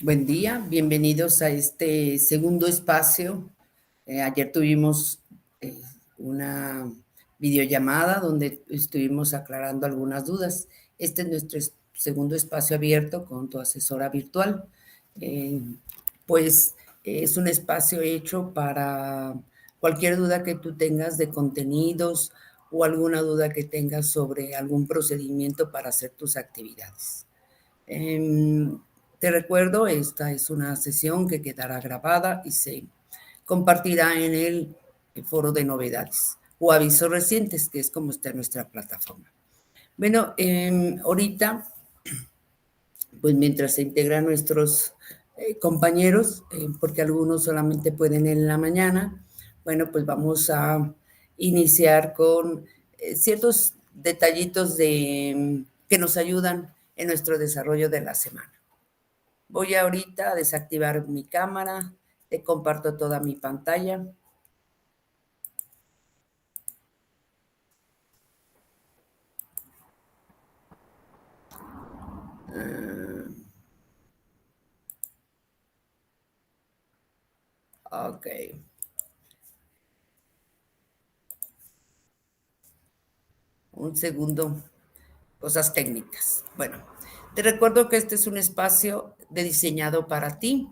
Buen día, bienvenidos a este segundo espacio. Ayer tuvimos eh, una videollamada donde estuvimos aclarando algunas dudas. Este es nuestro segundo espacio abierto con tu asesora virtual. Eh, pues es un espacio hecho para cualquier duda que tú tengas de contenidos o alguna duda que tengas sobre algún procedimiento para hacer tus actividades. Em, Te recuerdo, esta es una sesión que quedará grabada y se compartirá en el foro de novedades o avisos recientes, que es como está nuestra plataforma. Bueno, ahorita, pues mientras se integran nuestros compañeros, porque algunos solamente pueden en la mañana, bueno, pues vamos a iniciar con ciertos detallitos que nos ayudan en nuestro desarrollo de la semana. Voy ahorita a desactivar mi cámara, te comparto toda mi pantalla. Ok, un segundo, cosas técnicas. Bueno, te recuerdo que este es un espacio diseñado para ti.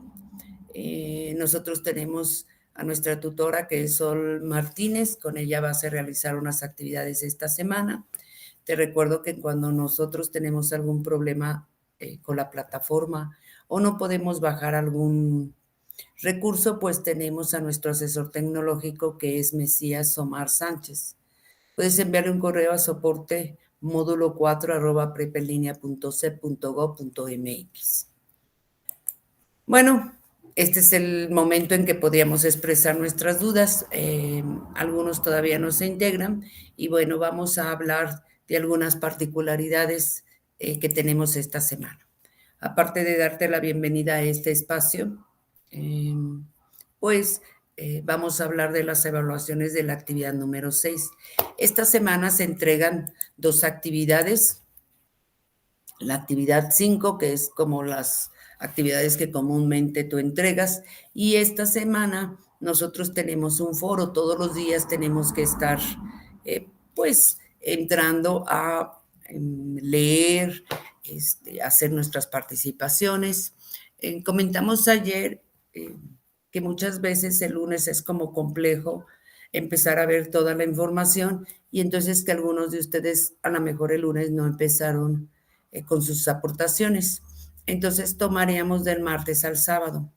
Nosotros tenemos a nuestra tutora que es Sol Martínez, con ella vas a realizar unas actividades esta semana. Te recuerdo que cuando nosotros tenemos algún problema con la plataforma o no podemos bajar algún recurso, pues tenemos a nuestro asesor tecnológico que es Mesías Omar Sánchez. Puedes enviarle un correo a soporte módulo 4@prepelinea.c.gov.mx. Bueno, este es el momento en que podríamos expresar nuestras dudas. Algunos todavía no se integran y bueno, vamos a hablar de algunas particularidades que tenemos esta semana. Aparte de darte la bienvenida a este espacio, eh, pues vamos a hablar de las evaluaciones de la actividad número 6. Esta semana se entregan dos actividades. La actividad 5, que es como las actividades que comúnmente tú entregas, y esta semana nosotros tenemos un foro, todos los días tenemos que estar pues entrando a leer, hacer nuestras participaciones. Comentamos ayer que muchas veces el lunes es como complejo empezar a ver toda la información y entonces que algunos de ustedes a lo mejor el lunes no empezaron con sus aportaciones. Entonces tomaríamos del martes al sábado.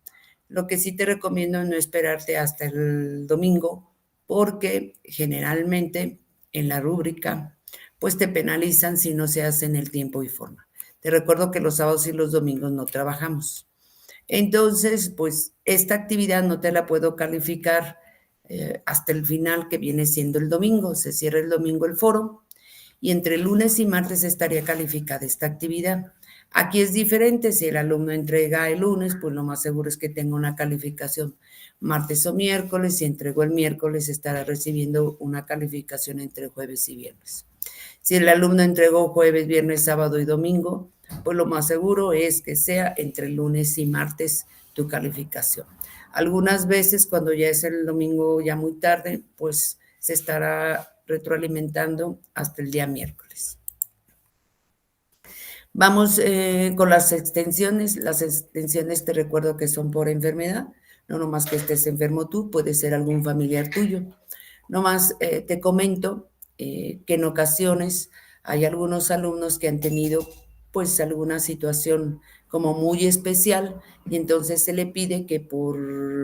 Lo que sí te recomiendo es no esperarte hasta el domingo, porque generalmente en la rúbrica, pues te penalizan si no se hace en el tiempo y forma. Te recuerdo que los sábados y los domingos no trabajamos. Entonces, pues esta actividad no te la puedo calificar hasta el final, que viene siendo el domingo. Se cierra el domingo el foro y entre lunes y martes estaría calificada esta actividad. Aquí es diferente, si el alumno entrega el lunes, pues lo más seguro es que tenga una calificación martes o miércoles, si entregó el miércoles estará recibiendo una calificación entre jueves y viernes. Si el alumno entregó jueves, viernes, sábado y domingo, pues lo más seguro es que sea entre lunes y martes tu calificación. Algunas veces cuando ya es el domingo ya muy tarde, pues se estará retroalimentando hasta el día miércoles. Vamos con las extensiones. Las extensiones te recuerdo que son por enfermedad, no nomás que estés enfermo tú, puede ser algún familiar tuyo. Nomás te comento que en ocasiones hay algunos alumnos que han tenido pues alguna situación como muy especial y entonces se le pide que por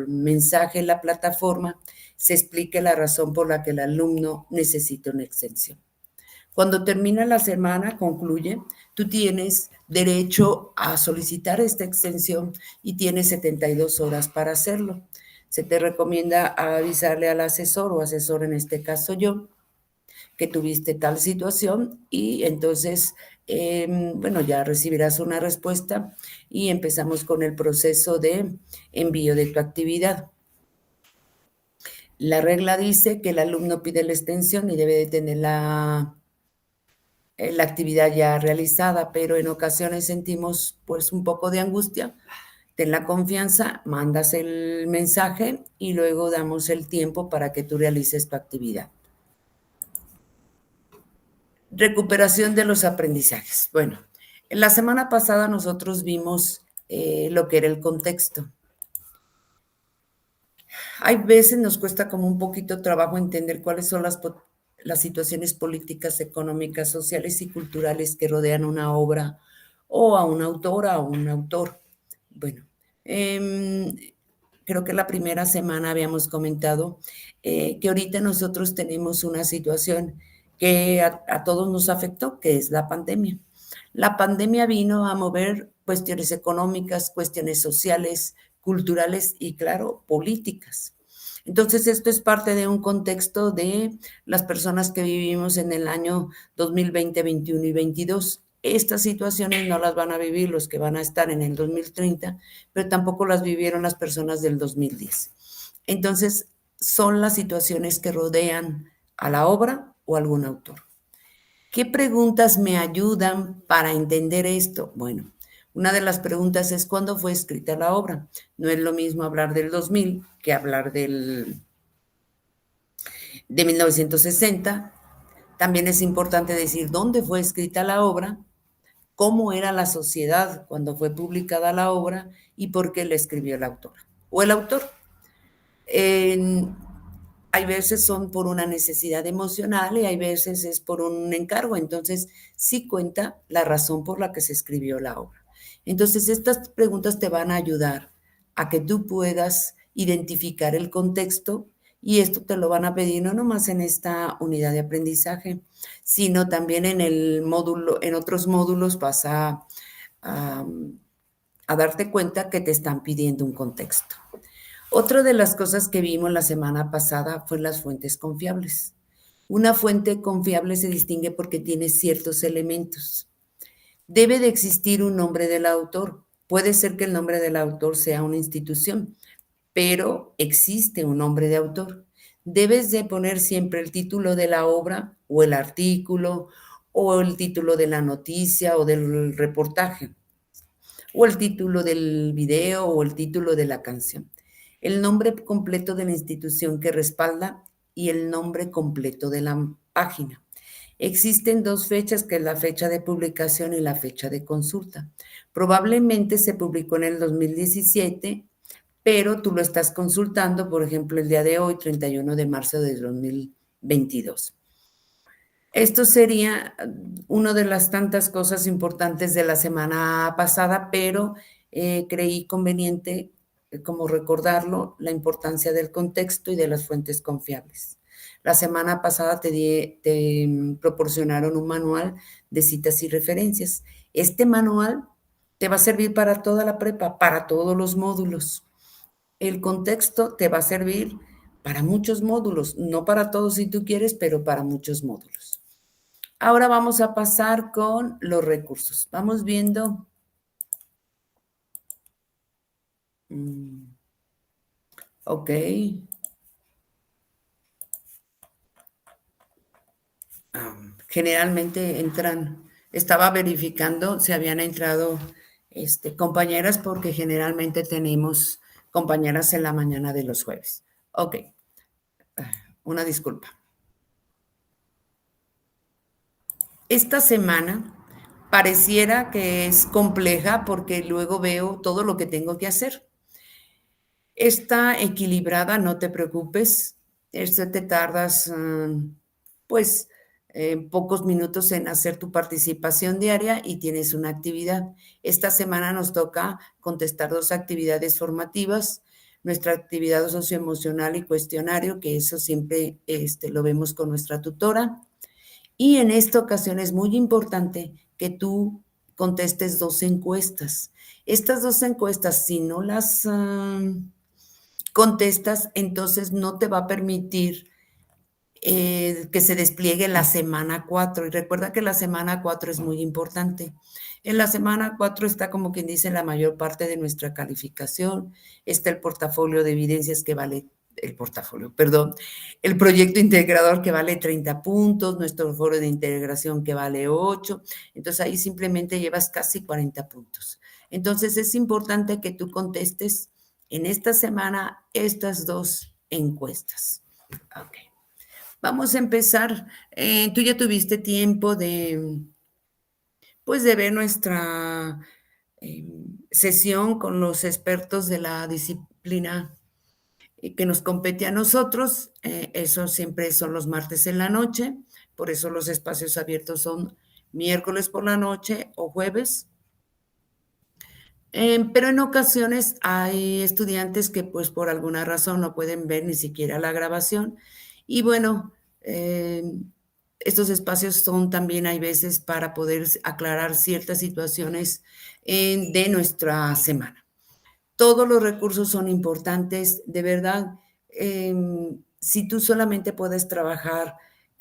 mensaje en la plataforma se explique la razón por la que el alumno necesita una extensión. Cuando termina la semana, concluye, tú tienes derecho a solicitar esta extensión y tienes 72 horas para hacerlo. Se te recomienda avisarle al asesor o asesor, en este caso yo, que tuviste tal situación y entonces, bueno, ya recibirás una respuesta y empezamos con el proceso de envío de tu actividad. La regla dice que el alumno pide la extensión y debe de tener la actividad ya realizada, pero en ocasiones sentimos pues un poco de angustia Ten la confianza, mandas el mensaje y luego damos el tiempo para que tú realices tu actividad. Recuperación de los aprendizajes. Bueno, en la semana pasada nosotros vimos lo que era el contexto. Hay veces nos cuesta como un poquito trabajo entender cuáles son las situaciones políticas, económicas, sociales y culturales que rodean una obra o a una autora o un autor. Bueno, creo que la primera semana habíamos comentado que ahorita nosotros tenemos una situación que a todos nos afectó, que es la pandemia. La pandemia vino a mover cuestiones económicas, cuestiones sociales, culturales y, claro, políticas. Entonces, esto es parte de un contexto de las personas que vivimos en el año 2020, 21 y 22. Estas situaciones no las van a vivir los que van a estar en el 2030, pero tampoco las vivieron las personas del 2010. Entonces, son las situaciones que rodean a la obra o a algún autor. ¿Qué preguntas me ayudan para entender esto? Bueno, una de las preguntas es ¿cuándo fue escrita la obra? No es lo mismo hablar del 2000 que hablar de 1960. También es importante decir dónde fue escrita la obra, cómo era la sociedad cuando fue publicada la obra y por qué la escribió la autora o el autor. Hay veces son por una necesidad emocional y hay veces es por un encargo. Entonces, sí cuenta la razón por la que se escribió la obra. Entonces, estas preguntas te van a ayudar a que tú puedas identificar el contexto y esto te lo van a pedir no nomás en esta unidad de aprendizaje, sino también en el módulo, en otros módulos vas a, a darte cuenta que te están pidiendo un contexto. Otra de las cosas que vimos la semana pasada fue las fuentes confiables. Una fuente confiable se distingue porque tiene ciertos elementos. Debe de existir un nombre del autor. Puede ser que el nombre del autor sea una institución, pero existe un nombre de autor. Debes de poner siempre el título de la obra o el artículo o el título de la noticia o del reportaje o el título del video o el título de la canción, el nombre completo de la institución que respalda y el nombre completo de la página. Existen dos fechas, que es la fecha de publicación y la fecha de consulta. Probablemente se publicó en el 2017, pero tú lo estás consultando, por ejemplo, el día de hoy, 31 de marzo de 2022. Esto sería una de las tantas cosas importantes de la semana pasada, pero creí conveniente como recordarlo, la importancia del contexto y de las fuentes confiables. La semana pasada te proporcionaron un manual de citas y referencias. Este manual te va a servir para toda la prepa, para todos los módulos. El contexto te va a servir para muchos módulos, no para todos si tú quieres, pero para muchos módulos. Ahora vamos a pasar con los recursos. Vamos viendo. Ok. Generalmente entran, estaba verificando si habían entrado compañeras porque generalmente tenemos compañeras en la mañana de los jueves. Ok, una disculpa. Esta semana pareciera que es compleja porque luego veo todo lo que tengo que hacer. Está equilibrada, no te preocupes. Esto te tardas, pues, pocos minutos en hacer tu participación diaria y tienes una actividad. Esta semana nos toca contestar 2 actividades formativas, nuestra actividad socioemocional y cuestionario, que eso siempre lo vemos con nuestra tutora. Y en esta ocasión es muy importante que tú contestes 2 encuestas. Estas 2 encuestas, si no las contestas, entonces no te va a permitir que se despliegue la semana 4. Y recuerda que la semana 4 es muy importante. En la semana 4 está, como quien dice, la mayor parte de nuestra calificación. Está el portafolio de evidencias que vale el portafolio, perdón, el proyecto integrador que vale 30 puntos, nuestro foro de integración que vale 8, entonces ahí simplemente llevas casi 40 puntos. Entonces es importante que tú contestes en esta semana estas dos encuestas. Ok. Vamos a empezar. Tú ya tuviste tiempo de, pues, de ver nuestra sesión con los expertos de la disciplina que nos compete a nosotros. Eso siempre son los martes en la noche, por eso los espacios abiertos son miércoles por la noche o jueves. Pero en ocasiones hay estudiantes que pues por alguna razón no pueden ver ni siquiera la grabación. Y bueno, estos espacios son también, hay veces, para poder aclarar ciertas situaciones de nuestra semana. Todos los recursos son importantes, de verdad. Si tú solamente puedes trabajar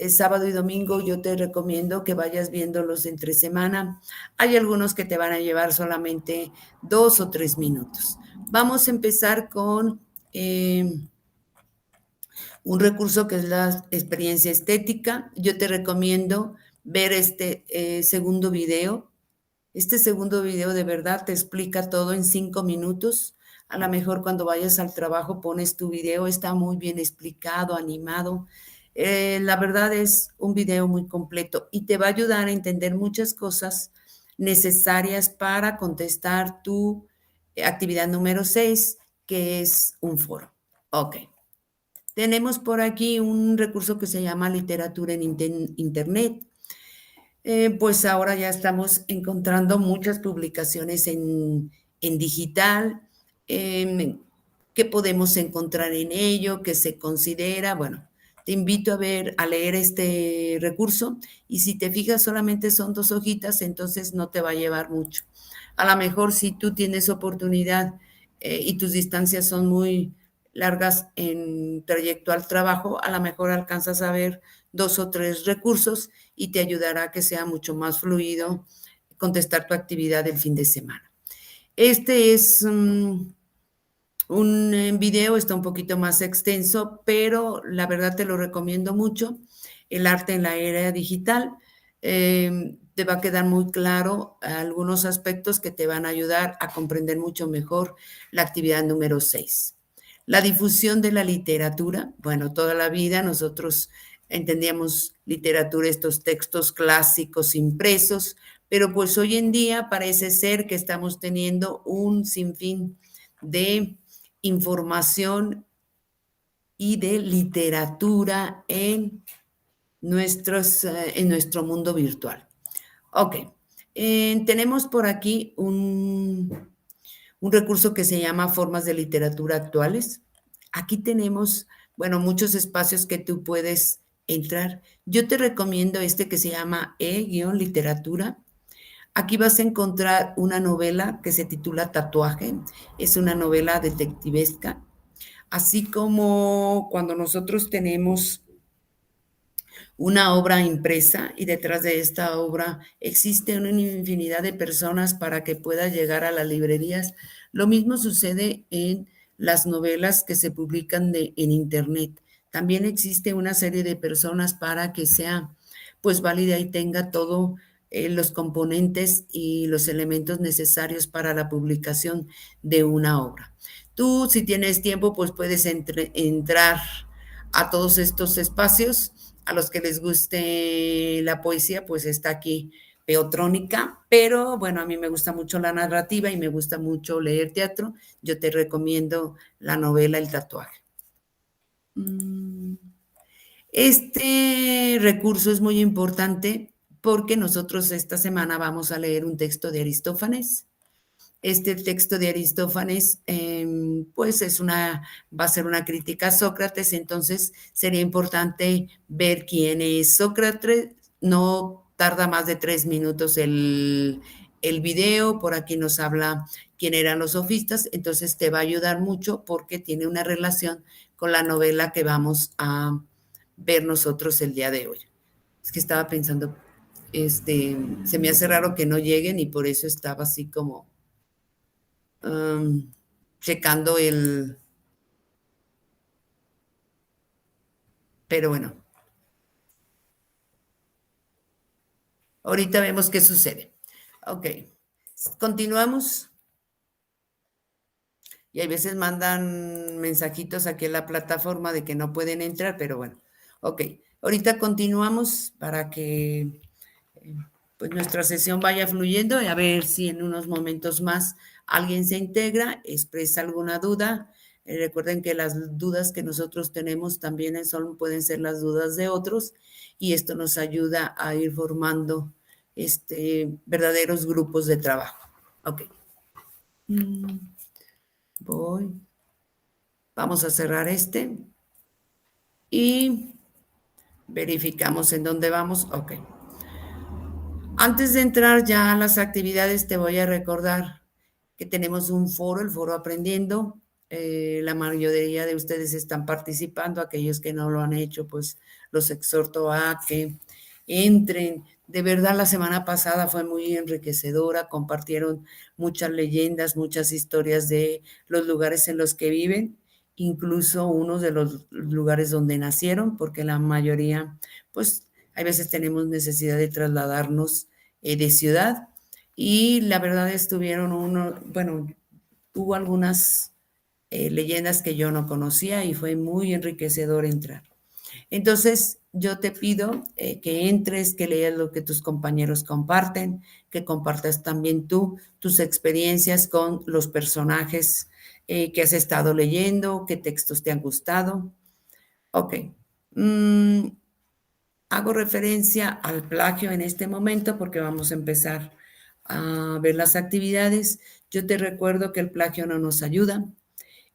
sábado y domingo, yo te recomiendo que vayas viéndolos entre semana. Hay algunos que te van a llevar solamente 2 o 3 minutos. Vamos a empezar con un recurso que es la experiencia estética. Yo te recomiendo ver este segundo video. Este segundo video de verdad te explica todo en 5 minutos. A lo mejor cuando vayas al trabajo pones tu video, está muy bien explicado, animado. La verdad es un video muy completo y te va a ayudar a entender muchas cosas necesarias para contestar tu actividad número 6, que es un foro. Ok. Tenemos por aquí un recurso que se llama literatura en Internet. Pues ahora ya estamos encontrando muchas publicaciones en digital. ¿Qué podemos encontrar en ello? ¿Qué se considera? Bueno, te invito a ver, a leer este recurso y si te fijas solamente son 2 hojitas, entonces no te va a llevar mucho. A lo mejor si tú tienes oportunidad y tus distancias son muy largas en trayecto al trabajo, a lo mejor alcanzas a ver 2 o 3 recursos y te ayudará a que sea mucho más fluido contestar tu actividad del fin de semana. Este es un video, está un poquito más extenso, pero la verdad te lo recomiendo mucho. El arte en la era digital. Te va a quedar muy claro algunos aspectos que te van a ayudar a comprender mucho mejor la actividad número 6. La difusión de la literatura. Bueno, toda la vida nosotros entendíamos literatura, estos textos clásicos impresos, pero pues hoy en día parece ser que estamos teniendo un sinfín de información y de literatura en nuestro mundo virtual. Ok, tenemos por aquí un recurso que se llama Formas de Literatura Actuales. Aquí tenemos, bueno, muchos espacios que tú puedes entrar. Yo te recomiendo este que se llama E-literatura. Aquí vas a encontrar una novela que se titula Tatuaje. Es una novela detectivesca. Así como cuando nosotros tenemos una obra impresa y detrás de esta obra existe una infinidad de personas para que pueda llegar a las librerías. Lo mismo sucede en las novelas que se publican en Internet. También existe una serie de personas para que sea pues válida y tenga todo los componentes y los elementos necesarios para la publicación de una obra. Tú, si tienes tiempo, pues puedes entrar a todos estos espacios. A los que les guste la poesía, pues está aquí Peotrónica, pero bueno, a mí me gusta mucho la narrativa y me gusta mucho leer teatro. Yo te recomiendo la novela El tatuaje. Este recurso es muy importante porque nosotros esta semana vamos a leer un texto de Aristófanes. Este texto de Aristófanes, pues va a ser una crítica a Sócrates, entonces sería importante ver quién es Sócrates. No tarda más de 3 minutos el video, por aquí nos habla quién eran los sofistas, entonces te va a ayudar mucho porque tiene una relación con la novela que vamos a ver nosotros el día de hoy. Es que estaba pensando, se me hace raro que no lleguen y por eso estaba así como checando Pero bueno, ahorita vemos qué sucede. Ok, continuamos. Y hay veces mandan mensajitos aquí en la plataforma de que no pueden entrar, pero bueno, ok. Ahorita continuamos para que pues nuestra sesión vaya fluyendo y a ver si en unos momentos más alguien se integra, expresa alguna duda. Recuerden que las dudas que nosotros tenemos también pueden ser las dudas de otros y esto nos ayuda a ir formando verdaderos grupos de trabajo. Ok. Voy. Vamos a cerrar y verificamos en dónde vamos. Ok. Antes de entrar ya a las actividades, te voy a recordar que tenemos un foro, el foro Aprendiendo. La mayoría de ustedes están participando, aquellos que no lo han hecho, pues los exhorto a que entren. De verdad, la semana pasada fue muy enriquecedora, compartieron muchas leyendas, muchas historias de los lugares en los que viven, incluso unos de los lugares donde nacieron, porque la mayoría, pues, hay veces tenemos necesidad de trasladarnos de ciudad y la verdad bueno, hubo algunas leyendas que yo no conocía y fue muy enriquecedor entrar. Entonces, yo te pido que entres, que leas lo que tus compañeros comparten, que compartas también tú tus experiencias con los personajes que has estado leyendo, qué textos te han gustado. Ok. Mm, Hago referencia al plagio en este momento porque vamos a empezar a ver las actividades. Yo te recuerdo que el plagio no nos ayuda.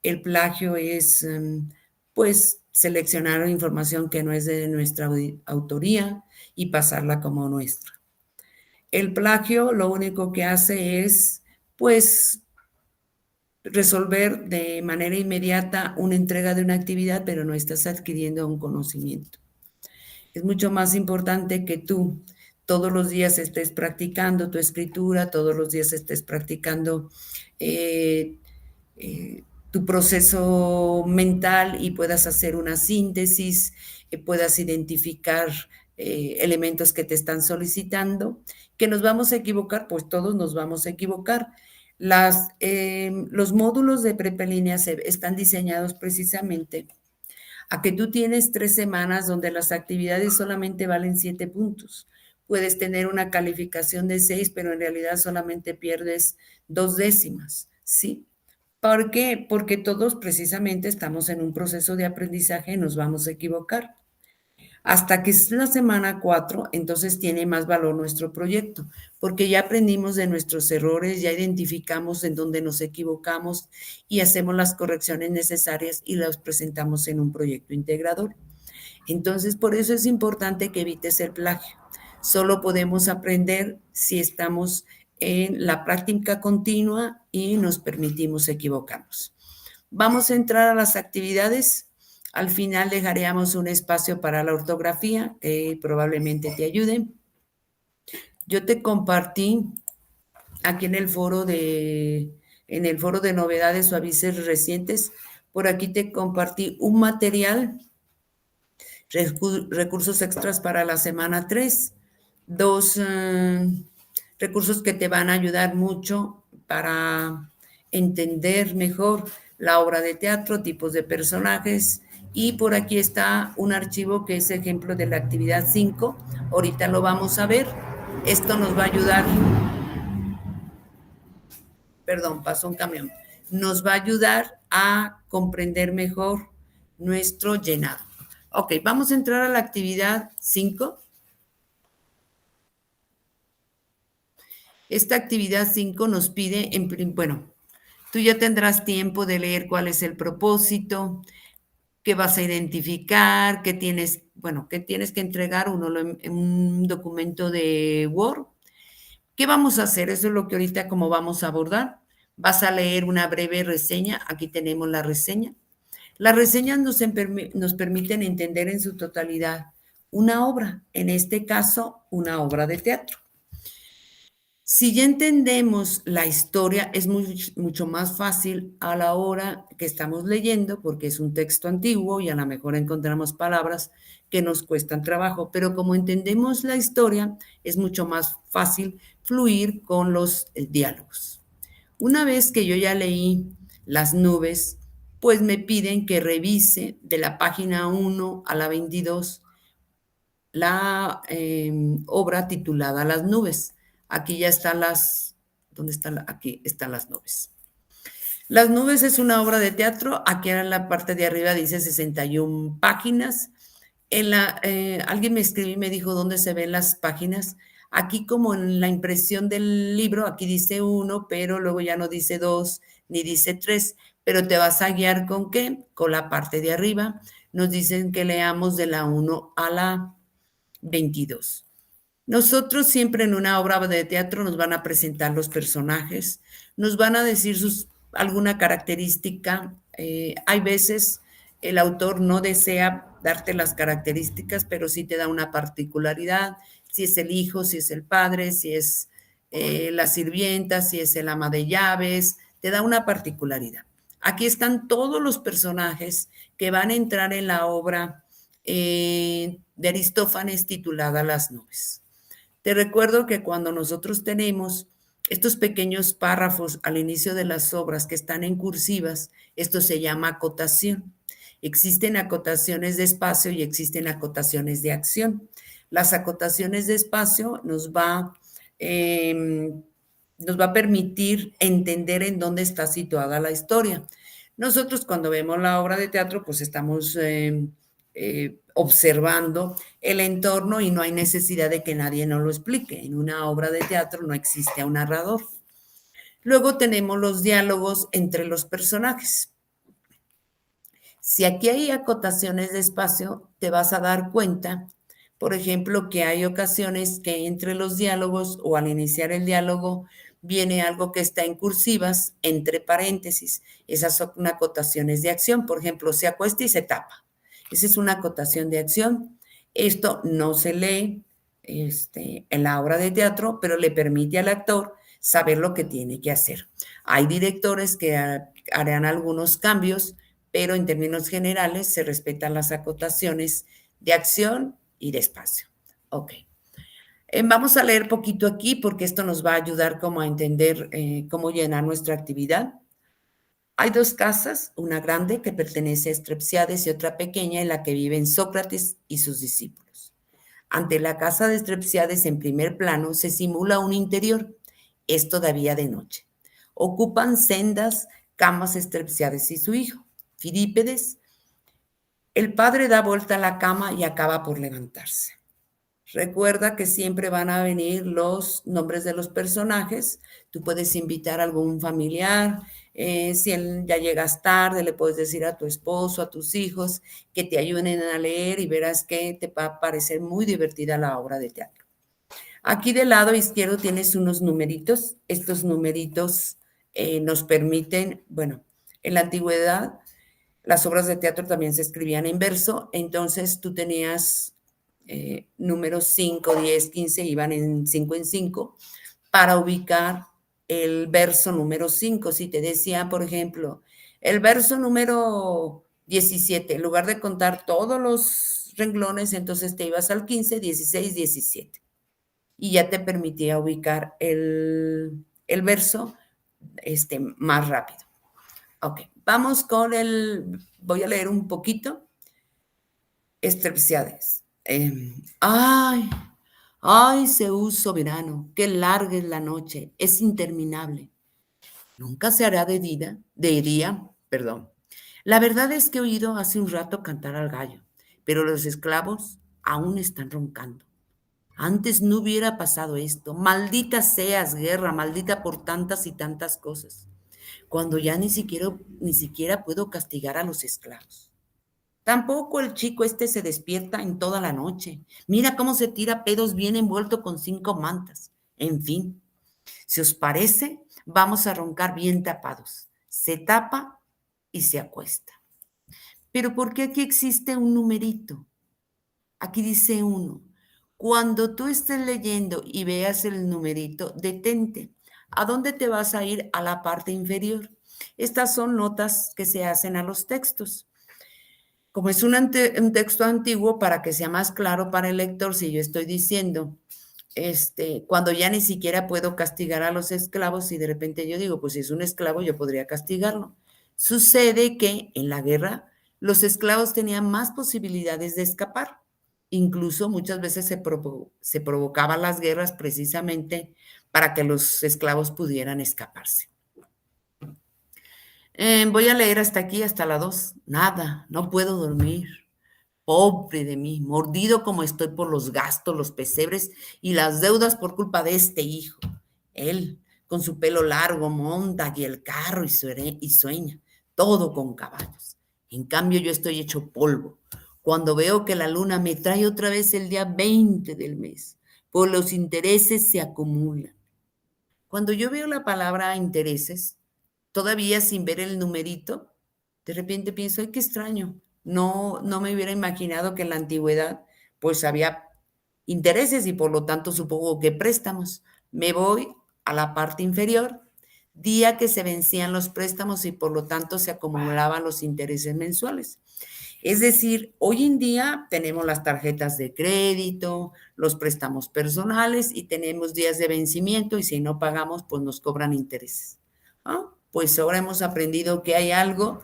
El plagio es, pues, seleccionar información que no es de nuestra autoría y pasarla como nuestra. El plagio lo único que hace es, pues, resolver de manera inmediata una entrega de una actividad, pero no estás adquiriendo un conocimiento. Es mucho más importante que tú todos los días estés practicando tu escritura, todos los días estés practicando eh, tu proceso mental y puedas hacer una síntesis, puedas identificar elementos que te están solicitando. Que nos vamos a equivocar, pues todos nos vamos a equivocar. Los módulos de prepa en línea están diseñados precisamente a que tú tienes 3 semanas donde las actividades solamente valen 7 puntos. Puedes tener una calificación de 6, pero en realidad solamente pierdes 2 décimas, ¿sí? ¿Por qué? Porque todos precisamente estamos en un proceso de aprendizaje y nos vamos a equivocar. Hasta que es la semana 4, entonces tiene más valor nuestro proyecto, porque ya aprendimos de nuestros errores, ya identificamos en dónde nos equivocamos y hacemos las correcciones necesarias y las presentamos en un proyecto integrador. Entonces, por eso es importante que evites el plagio. Solo podemos aprender si estamos en la práctica continua y nos permitimos equivocarnos. Vamos a entrar a las actividades. Al final dejaríamos un espacio para la ortografía que probablemente te ayude. Yo te compartí aquí en el foro de novedades o avisos recientes. Por aquí te compartí un material, recursos extras para la semana 3, dos recursos que te van a ayudar mucho para entender mejor la obra de teatro, tipos de personajes. Y por aquí está un archivo que es ejemplo de la actividad 5. Ahorita lo vamos a ver. Esto nos va a ayudar, perdón, pasó un camión, nos va a ayudar a comprender mejor nuestro llenado. Ok, vamos a entrar a la actividad 5. Esta actividad 5 nos pide, bueno, tú ya tendrás tiempo de leer cuál es el propósito, qué vas a identificar, qué tienes que entregar en un documento de Word. ¿Qué vamos a hacer? Eso es lo que ahorita como vamos a abordar. Vas a leer una breve reseña. Aquí tenemos la reseña. Las reseñas nos permiten entender en su totalidad una obra, en este caso, una obra de teatro. Si ya entendemos la historia, es mucho más fácil a la hora que estamos leyendo, porque es un texto antiguo y a lo mejor encontramos palabras que nos cuestan trabajo, pero como entendemos la historia, es mucho más fácil fluir con los diálogos. Una vez que yo ya leí Las nubes, pues me piden que revise de la página 1 a la 22 la obra titulada Las nubes. Aquí ya están las, ¿dónde están? Aquí están las nubes. Las nubes es una obra de teatro, aquí en la parte de arriba dice 61 páginas. Alguien me escribió y me dijo dónde se ven las páginas. Aquí como en la impresión del libro, aquí dice 1, pero luego ya no dice 2 ni dice 3, pero te vas a guiar con qué, con la parte de arriba. Nos dicen que leamos de la 1 a la 22. Nosotros siempre en una obra de teatro nos van a presentar los personajes, nos van a decir alguna característica. Hay veces el autor no desea darte las características, pero sí te da una particularidad, si es el hijo, si es el padre, si es la sirvienta, si es el ama de llaves, te da una particularidad. Aquí están todos los personajes que van a entrar en la obra de Aristófanes titulada Las nubes. Te recuerdo que cuando nosotros tenemos estos pequeños párrafos al inicio de las obras que están en cursivas, esto se llama acotación. Existen acotaciones de espacio y existen acotaciones de acción. Las acotaciones de espacio nos va a permitir entender en dónde está situada la historia. Nosotros cuando vemos la obra de teatro, pues estamos observando el entorno y no hay necesidad de que nadie nos lo explique. En una obra de teatro no existe un narrador. Luego tenemos los diálogos entre los personajes. Si aquí hay acotaciones de espacio, te vas a dar cuenta, por ejemplo, que hay ocasiones que entre los diálogos o al iniciar el diálogo viene algo que está en cursivas, entre paréntesis. Esas son acotaciones de acción. Por ejemplo, se acuesta y se tapa. Esa es una acotación de acción. Esto no se lee en la obra de teatro, pero le permite al actor saber lo que tiene que hacer. Hay directores que harán algunos cambios, pero en términos generales se respetan las acotaciones de acción y de espacio. Ok. Vamos a leer poquito aquí porque esto nos va a ayudar como a entender cómo llenar nuestra actividad. Hay dos casas, una grande que pertenece a Strepsiades y otra pequeña en la que viven Sócrates y sus discípulos. Ante la casa de Strepsiades en primer plano se simula un interior. Es todavía de noche. Ocupan sendas camas Strepsiades y su hijo, Firípedes. El padre da vuelta a la cama y acaba por levantarse. Recuerda que siempre van a venir los nombres de los personajes. Tú puedes invitar a algún familiar. Si ya llegas tarde, le puedes decir a tu esposo, a tus hijos, que te ayuden a leer y verás que te va a parecer muy divertida la obra de teatro. Aquí del lado izquierdo tienes unos numeritos. Estos numeritos nos permiten, bueno, en la antigüedad las obras de teatro también se escribían en verso, entonces tú tenías números 5, 10, 15, iban en 5 para ubicar el verso número 5. Si te decía, por ejemplo, el verso número 17, en lugar de contar todos los renglones, entonces te ibas al 15, 16, 17. Y ya te permitía ubicar el verso más rápido. Ok, vamos con voy a leer un poquito. Strepsiades. Ay, ay, Zeus soberano, qué larga es la noche, es interminable. Nunca se hará de día, perdón. La verdad es que he oído hace un rato cantar al gallo, pero los esclavos aún están roncando. Antes no hubiera pasado esto. Maldita seas, guerra, maldita por tantas y tantas cosas. Cuando ya ni siquiera puedo castigar a los esclavos. Tampoco el chico se despierta en toda la noche. Mira cómo se tira pedos bien envuelto con 5 mantas. En fin, si os parece, vamos a roncar bien tapados. Se tapa y se acuesta. Pero ¿por qué aquí existe un numerito? Aquí dice 1. Cuando tú estés leyendo y veas el numerito, detente. ¿A dónde te vas a ir? A la parte inferior. Estas son notas que se hacen a los textos. Como es un texto antiguo, para que sea más claro para el lector, si yo estoy diciendo, cuando ya ni siquiera puedo castigar a los esclavos y de repente yo digo, pues si es un esclavo yo podría castigarlo. Sucede que en la guerra los esclavos tenían más posibilidades de escapar. Incluso muchas veces se provocaban las guerras precisamente para que los esclavos pudieran escaparse. Voy a leer hasta aquí, hasta la 2. Nada, no puedo dormir. Pobre de mí, mordido como estoy por los gastos, los pesebres y las deudas por culpa de este hijo. Él, con su pelo largo, monta y el carro y sueña, todo con caballos. En cambio, yo estoy hecho polvo. Cuando veo que la luna me trae otra vez el día 20 del mes, pues los intereses se acumulan. Cuando yo veo la palabra intereses, todavía sin ver el numerito, de repente pienso, ay, qué extraño. No me hubiera imaginado que en la antigüedad pues había intereses y por lo tanto supongo que préstamos. Me voy a la parte inferior, día que se vencían los préstamos y por lo tanto se acumulaban los intereses mensuales. Es decir, hoy en día tenemos las tarjetas de crédito, los préstamos personales y tenemos días de vencimiento y si no pagamos, pues nos cobran intereses. ¿Ah? Pues ahora hemos aprendido que hay algo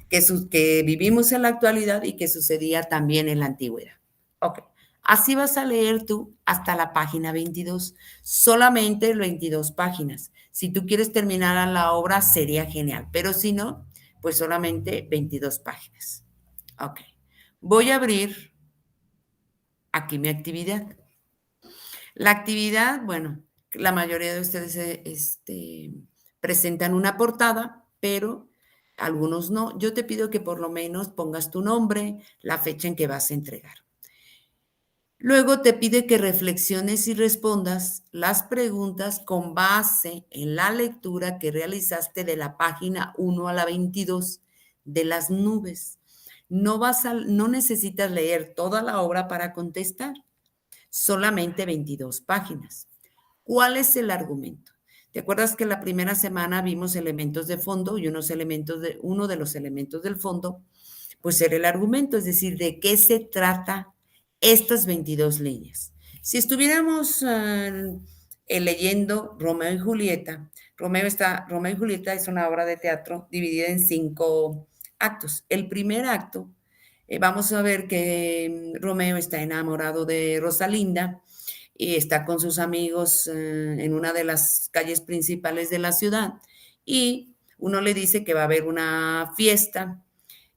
que vivimos en la actualidad y que sucedía también en la antigüedad. Ok, así vas a leer tú hasta la página 22, solamente 22 páginas. Si tú quieres terminar la obra, sería genial, pero si no, pues solamente 22 páginas. Ok, voy a abrir aquí mi actividad. La actividad, bueno, la mayoría de ustedes presentan una portada, pero algunos no. Yo te pido que por lo menos pongas tu nombre, la fecha en que vas a entregar. Luego te pide que reflexiones y respondas las preguntas con base en la lectura que realizaste de la página 1 a la 22 de las nubes. No necesitas leer toda la obra para contestar, solamente 22 páginas. ¿Cuál es el argumento? ¿Te acuerdas que la primera semana vimos elementos de fondo y uno de los elementos del fondo, pues era el argumento, es decir, de qué se trata estas 22 líneas? Si estuviéramos leyendo Romeo y Julieta es una obra de teatro dividida en 5 actos. El primer acto, vamos a ver que Romeo está enamorado de Rosalinda y está con sus amigos en una de las calles principales de la ciudad y uno le dice que va a haber una fiesta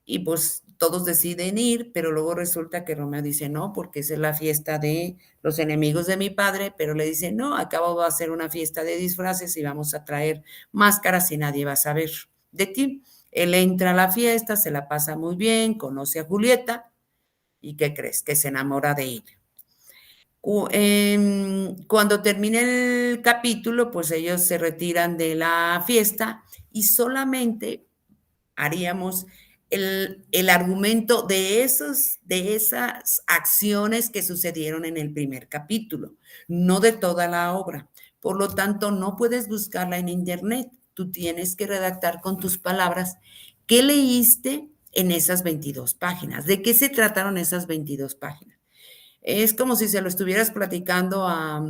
y pues todos deciden ir, pero luego resulta que Romeo dice no, porque esa es la fiesta de los enemigos de mi padre, pero le dice no, acabo de hacer una fiesta de disfraces y vamos a traer máscaras y nadie va a saber de ti. Él entra a la fiesta, se la pasa muy bien, conoce a Julieta y ¿qué crees? Que se enamora de ella. Cuando termine el capítulo, pues ellos se retiran de la fiesta y solamente haríamos el argumento de esas acciones que sucedieron en el primer capítulo, no de toda la obra. Por lo tanto, no puedes buscarla en internet. Tú tienes que redactar con tus palabras qué leíste en esas 22 páginas, de qué se trataron esas 22 páginas. Es como si se lo estuvieras platicando a,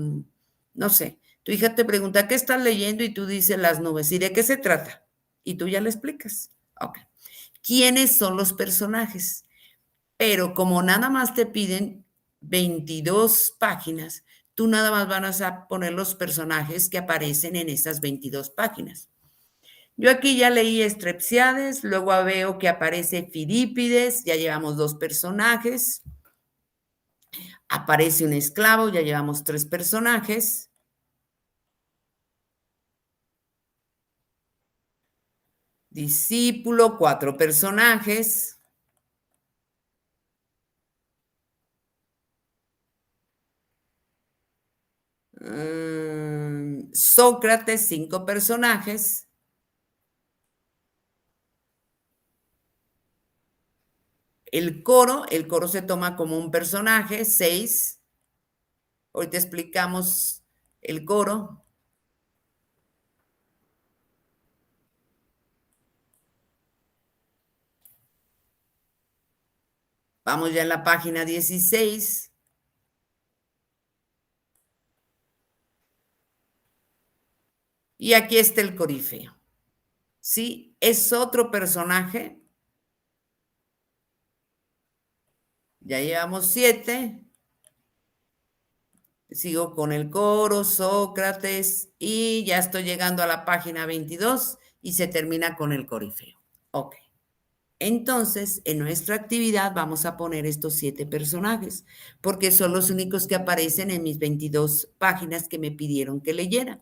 no sé, tu hija te pregunta, ¿qué estás leyendo? Y tú dices las nubes, ¿y de qué se trata? Y tú ya le explicas. Ok. ¿Quiénes son los personajes? Pero como nada más te piden 22 páginas, tú nada más vas a poner los personajes que aparecen en esas 22 páginas. Yo aquí ya leí Strepsiades, luego veo que aparece Filipides, ya llevamos 2 personajes. Aparece un esclavo, ya llevamos 3 personajes. Discípulo, 4 personajes. Sócrates, 5 personajes. El coro se toma como un personaje, 6. Ahorita explicamos el coro. Vamos ya en la página 16. Y aquí está el corifeo. ¿Sí? Es otro personaje. Ya llevamos 7. Sigo con el coro, Sócrates, y ya estoy llegando a la página 22 y se termina con el corifeo. Ok. Entonces, en nuestra actividad vamos a poner estos 7 personajes, porque son los únicos que aparecen en mis 22 páginas que me pidieron que leyera.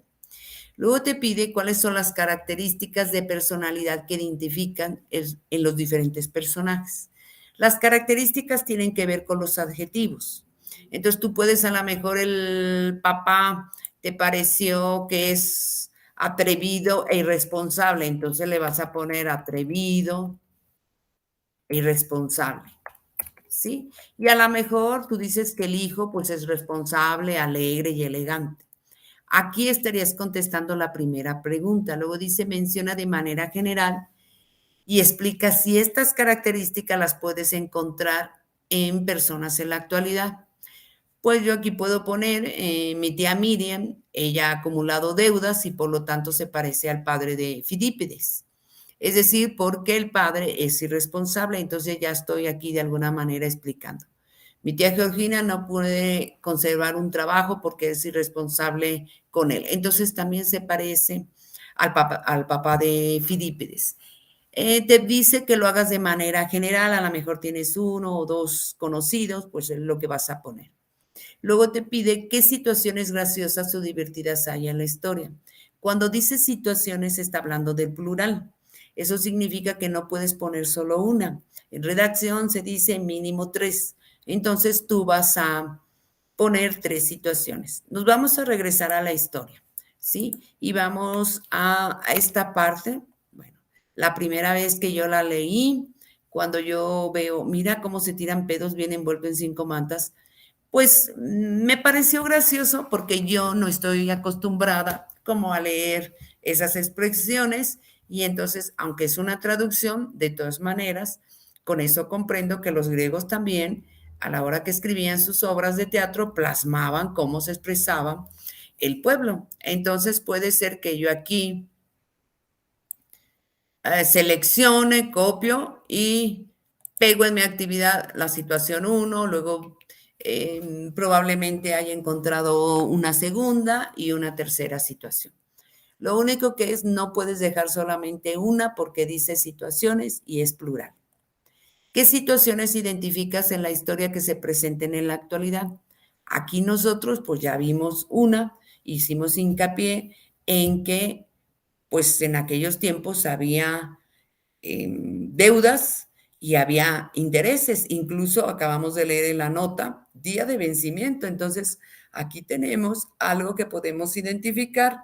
Luego te pide cuáles son las características de personalidad que identifican en los diferentes personajes. Las características tienen que ver con los adjetivos. Entonces tú puedes, a lo mejor el papá te pareció que es atrevido e irresponsable, entonces le vas a poner atrevido e irresponsable, ¿sí? Y a lo mejor tú dices que el hijo pues es responsable, alegre y elegante. Aquí estarías contestando la primera pregunta. Luego dice, menciona de manera general y explica si estas características las puedes encontrar en personas en la actualidad. Pues yo aquí puedo poner, mi tía Miriam, ella ha acumulado deudas y por lo tanto se parece al padre de Fidípides. Es decir, porque el padre es irresponsable, entonces ya estoy aquí de alguna manera explicando. Mi tía Georgina no puede conservar un trabajo porque es irresponsable con él. Entonces también se parece al papá de Fidípides. Te dice que lo hagas de manera general, a lo mejor tienes uno o dos conocidos, pues es lo que vas a poner. Luego te pide qué situaciones graciosas o divertidas hay en la historia. Cuando dice situaciones está hablando del plural. Eso significa que no puedes poner solo una. En redacción se dice mínimo 3. Entonces tú vas a poner 3 situaciones. Nos vamos a regresar a la historia, ¿sí? Y vamos a esta parte. Bueno, la primera vez que yo la leí, cuando yo veo, mira cómo se tiran pedos bien envuelto en 5 mantas, pues me pareció gracioso porque yo no estoy acostumbrada como a leer esas expresiones y entonces, aunque es una traducción, de todas maneras, con eso comprendo que los griegos también, a la hora que escribían sus obras de teatro, plasmaban cómo se expresaba el pueblo. Entonces puede ser que yo aquí seleccione, copio y pego en mi actividad la situación uno, luego probablemente haya encontrado una segunda y una tercera situación. Lo único que es, no puedes dejar solamente una porque dice situaciones y es plural. ¿Qué situaciones identificas en la historia que se presenten en la actualidad? Aquí nosotros pues ya vimos una, hicimos hincapié en que pues en aquellos tiempos había deudas y había intereses. Incluso acabamos de leer en la nota, día de vencimiento. Entonces, aquí tenemos algo que podemos identificar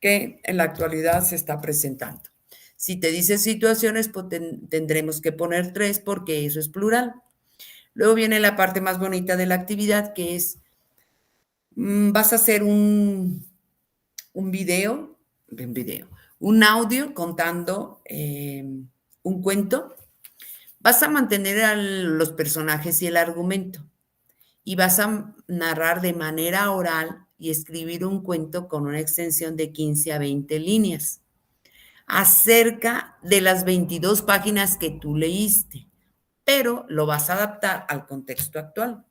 que en la actualidad se está presentando. Si te dice situaciones, pues tendremos que poner 3 porque eso es plural. Luego viene la parte más bonita de la actividad, que es, vas a hacer un video, un audio contando un cuento. Vas a mantener a los personajes y el argumento y vas a narrar de manera oral y escribir un cuento con una extensión de 15 a 20 líneas acerca de las 22 páginas que tú leíste, pero lo vas a adaptar al contexto actual.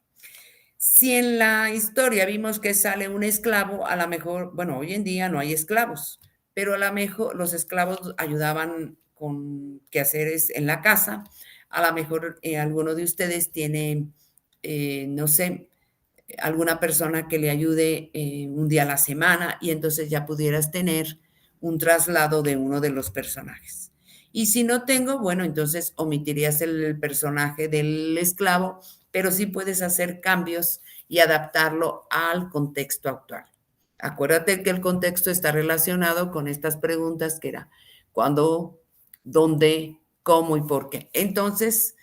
Si en la historia vimos que sale un esclavo, a lo mejor, bueno, hoy en día no hay esclavos, pero a lo mejor los esclavos ayudaban con quehaceres en la casa. A lo mejor alguno de ustedes tiene, no sé, alguna persona que le ayude un día a la semana y entonces ya pudieras tener un traslado de uno de los personajes. Y si no tengo, bueno, entonces omitirías el personaje del esclavo, pero sí puedes hacer cambios y adaptarlo al contexto actual. Acuérdate que el contexto está relacionado con estas preguntas que era cuándo, dónde, cómo y por qué. Entonces,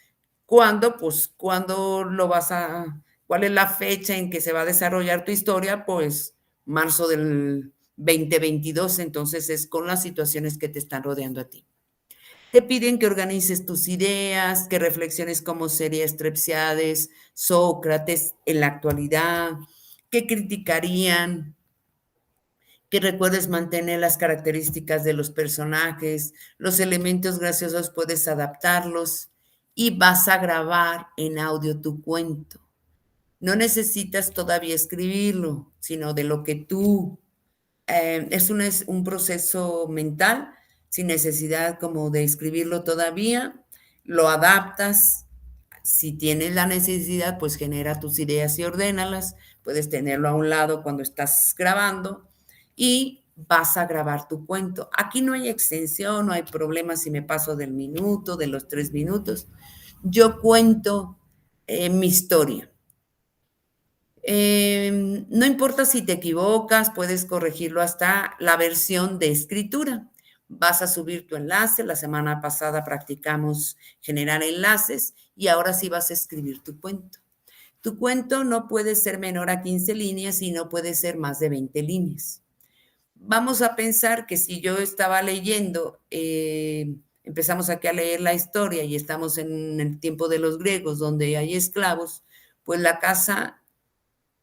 ¿cuándo? Pues, ¿cuándo lo vas a ¿Cuál es la fecha en que se va a desarrollar tu historia? Pues marzo del 2022, entonces es con las situaciones que te están rodeando a ti. Te piden que organices tus ideas, que reflexiones cómo sería Strepsiades, Sócrates en la actualidad, qué criticarían, que recuerdes mantener las características de los personajes, los elementos graciosos puedes adaptarlos y vas a grabar en audio tu cuento. No necesitas todavía escribirlo, sino de lo que tú es un proceso mental sin necesidad como de escribirlo todavía, lo adaptas, si tienes la necesidad, pues genera tus ideas y ordénalas, puedes tenerlo a un lado cuando estás grabando y vas a grabar tu cuento. Aquí no hay extensión, no hay problema si me paso del minuto, de los 3 minutos. Yo cuento mi historia. No importa si te equivocas, puedes corregirlo hasta la versión de escritura. Vas a subir tu enlace. La semana pasada practicamos generar enlaces y ahora sí vas a escribir tu cuento. Tu cuento no puede ser menor a 15 líneas y no puede ser más de 20 líneas. Vamos a pensar que si yo estaba leyendo, empezamos aquí a leer la historia y estamos en el tiempo de los griegos donde hay esclavos, pues la casa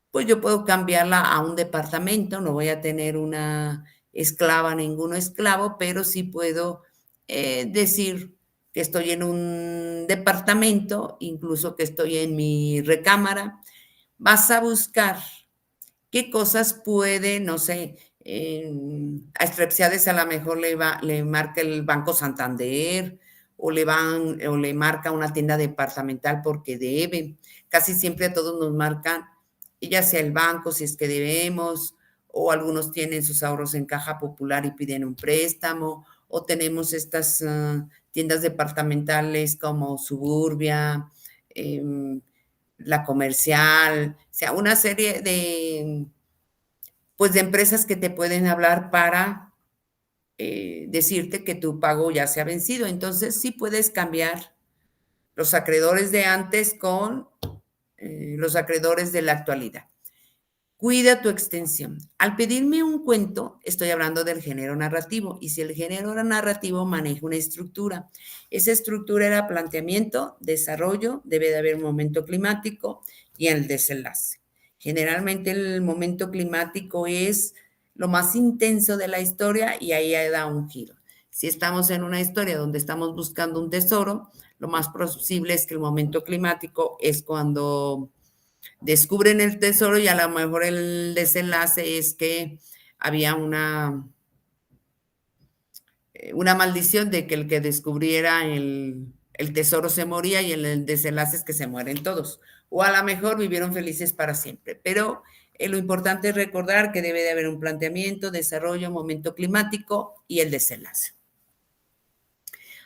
pues yo puedo cambiarla a un departamento, no voy a tener una esclava, ninguno esclavo, pero sí puedo decir que estoy en un departamento, incluso que estoy en mi recámara. Vas a buscar qué cosas puede, no sé, a Strepsiades a lo mejor le marca el Banco Santander o le marca una tienda departamental porque debe. Casi siempre a todos nos marcan, ya sea el banco si es que debemos, o algunos tienen sus ahorros en caja popular y piden un préstamo, o tenemos estas tiendas departamentales como Suburbia, la Comercial, o sea, una serie pues de empresas que te pueden hablar para decirte que tu pago ya se ha vencido. Entonces sí puedes cambiar los acreedores de antes con los acreedores de la actualidad. Cuida tu extensión. Al pedirme un cuento, estoy hablando del género narrativo, y si el género narrativo maneja una estructura, esa estructura era planteamiento, desarrollo, debe de haber un momento climático y el desenlace. Generalmente el momento climático es lo más intenso de la historia y ahí da un giro. Si estamos en una historia donde estamos buscando un tesoro, lo más posible es que el momento climático es cuando descubren el tesoro y a lo mejor el desenlace es que había una maldición de que el que descubriera el tesoro se moría y el desenlace es que se mueren todos. O a lo mejor vivieron felices para siempre. Pero lo importante es recordar que debe de haber un planteamiento, desarrollo, momento climático y el desenlace.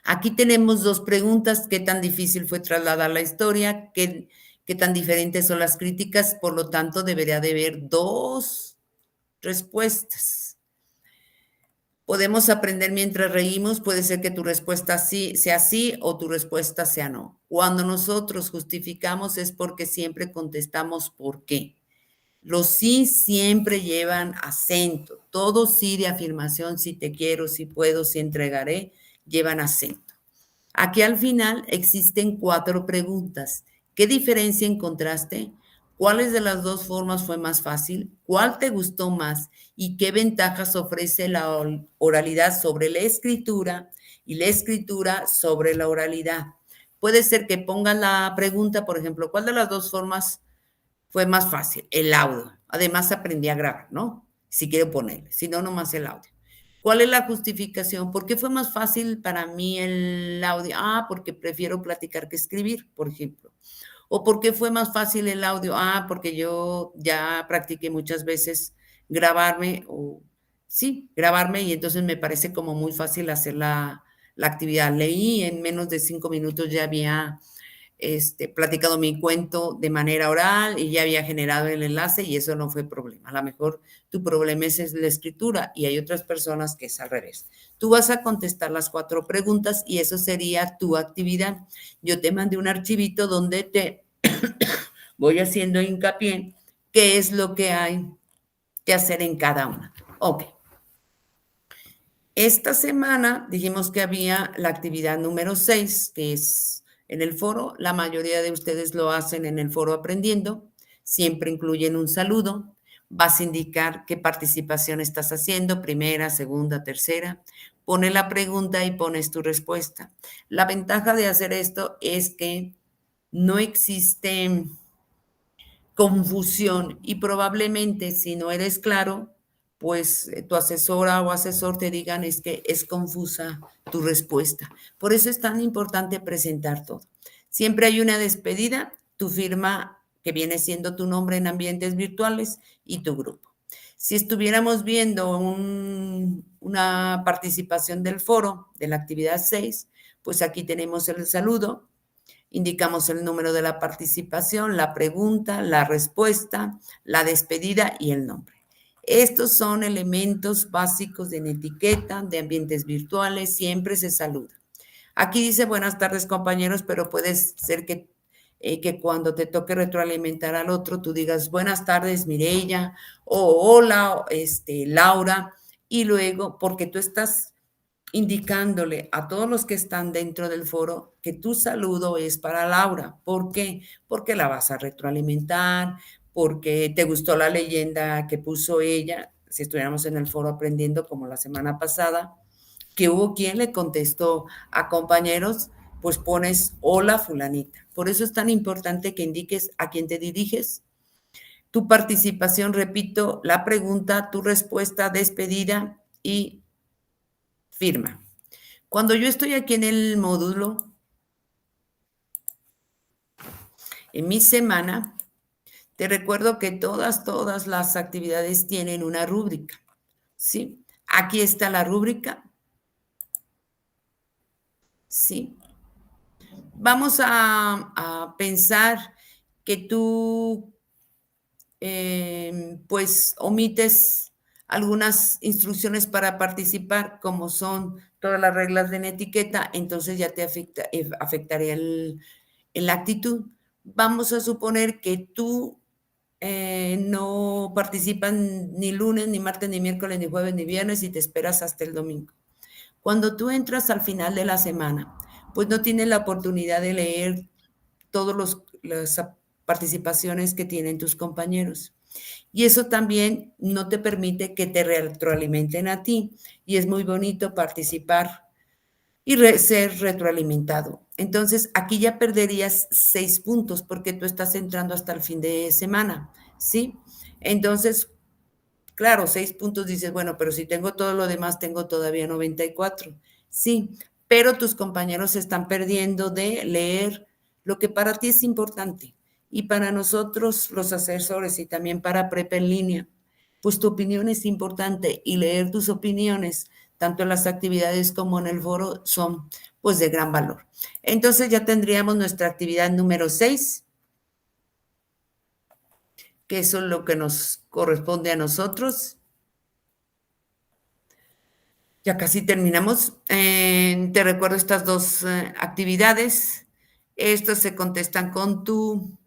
Aquí tenemos dos preguntas: ¿qué tan difícil fue trasladar la historia? ¿Qué tan diferentes son las críticas? Por lo tanto, debería de haber dos respuestas. Podemos aprender mientras reímos, puede ser que tu respuesta sí sea sí o tu respuesta sea no. Cuando nosotros justificamos es porque siempre contestamos por qué. Los sí siempre llevan acento. Todo sí de afirmación, si te quiero, si puedo, si entregaré, llevan acento. Aquí al final existen 4 preguntas. ¿Qué diferencia encontraste? ¿Cuáles de las dos formas fue más fácil? ¿Cuál te gustó más? ¿Y qué ventajas ofrece la oralidad sobre la escritura y la escritura sobre la oralidad? Puede ser que pongan la pregunta, por ejemplo, ¿cuál de las dos formas fue más fácil? El audio. Además aprendí a grabar, ¿no? Si quiero ponerle, si no, nomás el audio. ¿Cuál es la justificación? ¿Por qué fue más fácil para mí el audio? Ah, porque prefiero platicar que escribir, por ejemplo. ¿O por qué fue más fácil el audio? Ah, porque yo ya practiqué muchas veces grabarme, o sí, grabarme, y entonces me parece como muy fácil hacer la actividad. Leí en menos de 5 minutos, ya había platicado mi cuento de manera oral y ya había generado el enlace y eso no fue problema. A lo mejor tu problema es la escritura y hay otras personas que es al revés. Tú vas a contestar las 4 preguntas y eso sería tu actividad. Yo te mandé un archivito donde te voy haciendo hincapié qué es lo que hay que hacer en cada una. Ok. Esta semana dijimos que había la actividad número 6, que es en el foro. La mayoría de ustedes lo hacen en el foro aprendiendo. Siempre incluyen un saludo. Vas a indicar qué participación estás haciendo, primera, segunda, tercera. Pone la pregunta y pones tu respuesta. La ventaja de hacer esto es que no existe confusión y probablemente si no eres claro, pues tu asesora o asesor te digan es que es confusa tu respuesta. Por eso es tan importante presentar todo. Siempre hay una despedida, tu firma que viene siendo tu nombre en ambientes virtuales y tu grupo. Si estuviéramos viendo una participación del foro de la actividad 6, pues aquí tenemos el saludo, indicamos el número de la participación, la pregunta, la respuesta, la despedida y el nombre. Estos son elementos básicos de etiqueta, de ambientes virtuales, siempre se saluda. Aquí dice buenas tardes compañeros, pero puede ser que cuando te toque retroalimentar al otro, tú digas buenas tardes Mireya o hola Laura, y luego, porque tú estás indicándole a todos los que están dentro del foro que tu saludo es para Laura. ¿Por qué? Porque la vas a retroalimentar, porque te gustó la leyenda que puso ella, si estuviéramos en el foro aprendiendo como la semana pasada, que hubo quien le contestó a compañeros, pues pones hola fulanita. Por eso es tan importante que indiques a quién te diriges, tu participación, repito, la pregunta, tu respuesta, despedida y firma. Cuando yo estoy aquí en el módulo, en mi semana, te recuerdo que todas las actividades tienen una rúbrica, ¿sí? Aquí está la rúbrica, ¿sí? Vamos a pensar que tú, pues, omites algunas instrucciones para participar, como son todas las reglas de etiqueta, entonces ya te afectaría la actitud. Vamos a suponer que tú no participas ni lunes, ni martes, ni miércoles, ni jueves, ni viernes y te esperas hasta el domingo. Cuando tú entras al final de la semana, pues no tienes la oportunidad de leer todas las participaciones que tienen tus compañeros. Y eso también no te permite que te retroalimenten a ti. Y es muy bonito participar y ser retroalimentado. Entonces, aquí ya perderías 6 puntos porque tú estás entrando hasta el fin de semana, ¿sí? Entonces, claro, 6 puntos dices, bueno, pero si tengo todo lo demás, tengo todavía 94. Sí, pero tus compañeros se están perdiendo de leer lo que para ti es importante. Y para nosotros, los asesores, y también para Prepa en línea, pues tu opinión es importante y leer tus opiniones, tanto en las actividades como en el foro, son pues de gran valor. Entonces ya tendríamos nuestra actividad número 6, que eso es lo que nos corresponde a nosotros. Ya casi terminamos. Te recuerdo estas dos actividades. Estos se contestan con tu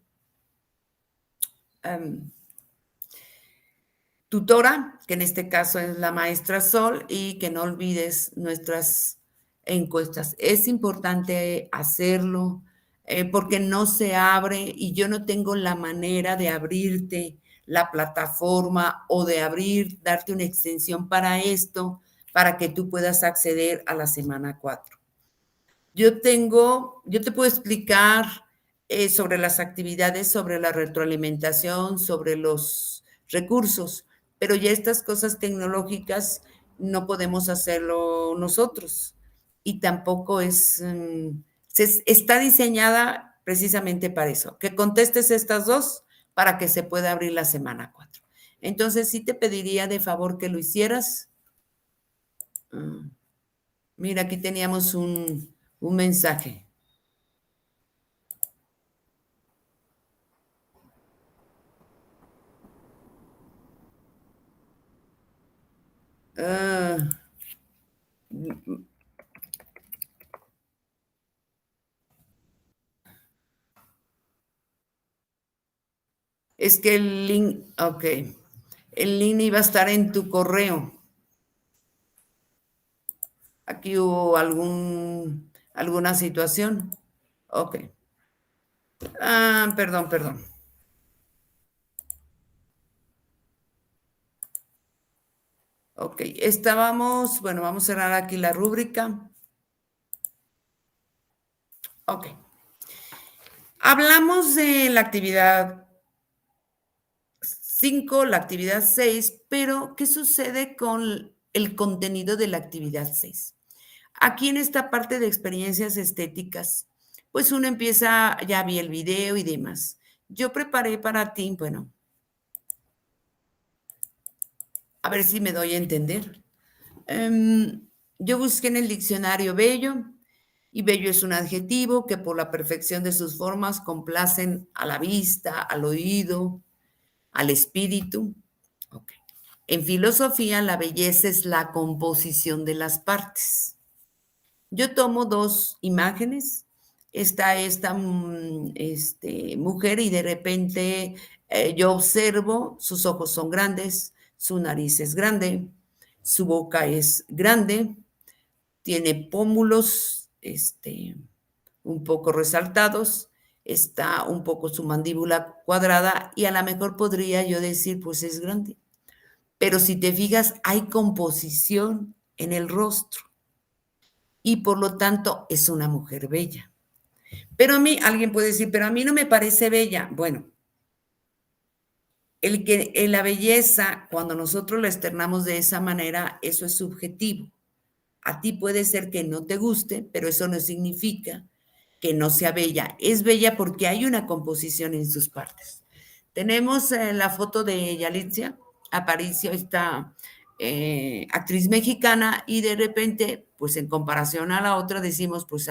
tutora, que en este caso es la maestra Sol, y que no olvides nuestras encuestas. Es importante hacerlo porque no se abre y yo no tengo la manera de abrirte la plataforma o de darte una extensión para esto, para que tú puedas acceder a la semana 4. Yo te puedo explicar sobre las actividades, sobre la retroalimentación, sobre los recursos, pero ya estas cosas tecnológicas no podemos hacerlo nosotros y tampoco está diseñada precisamente para eso, que contestes estas dos para que se pueda abrir la semana 4. Entonces sí te pediría de favor que lo hicieras. Mira, aquí teníamos un mensaje. Ah, Es que el link, ok, el link iba a estar en tu correo. Aquí hubo alguna situación. Ok. Ah, perdón, perdón. Ok, estábamos, bueno, vamos a cerrar aquí la rúbrica. Ok. Hablamos de la actividad 5, la actividad 6, pero ¿qué sucede con el contenido de la actividad 6? Aquí en esta parte de experiencias estéticas, pues uno empieza, ya vi el video y demás. Yo preparé para ti, bueno, a ver si me doy a entender. Yo busqué en el diccionario bello y bello es un adjetivo que por la perfección de sus formas complacen a la vista, al oído, al espíritu. Ok. En filosofía, la belleza es la composición de las partes. Yo tomo dos imágenes. Está esta mujer y de repente yo observo, sus ojos son grandes, su nariz es grande, su boca es grande, tiene pómulos un poco resaltados, está un poco su mandíbula cuadrada y a lo mejor podría yo decir, pues es grande. Pero si te fijas, hay composición en el rostro y por lo tanto es una mujer bella. Pero a mí, alguien puede decir, pero a mí no me parece bella. Bueno, la belleza, cuando nosotros la externamos de esa manera, eso es subjetivo. A ti puede ser que no te guste, pero eso no significa que no sea bella. Es bella porque hay una composición en sus partes. Tenemos la foto de Yalitza Aparicio, esta actriz mexicana, y de repente, pues en comparación a la otra, decimos, pues,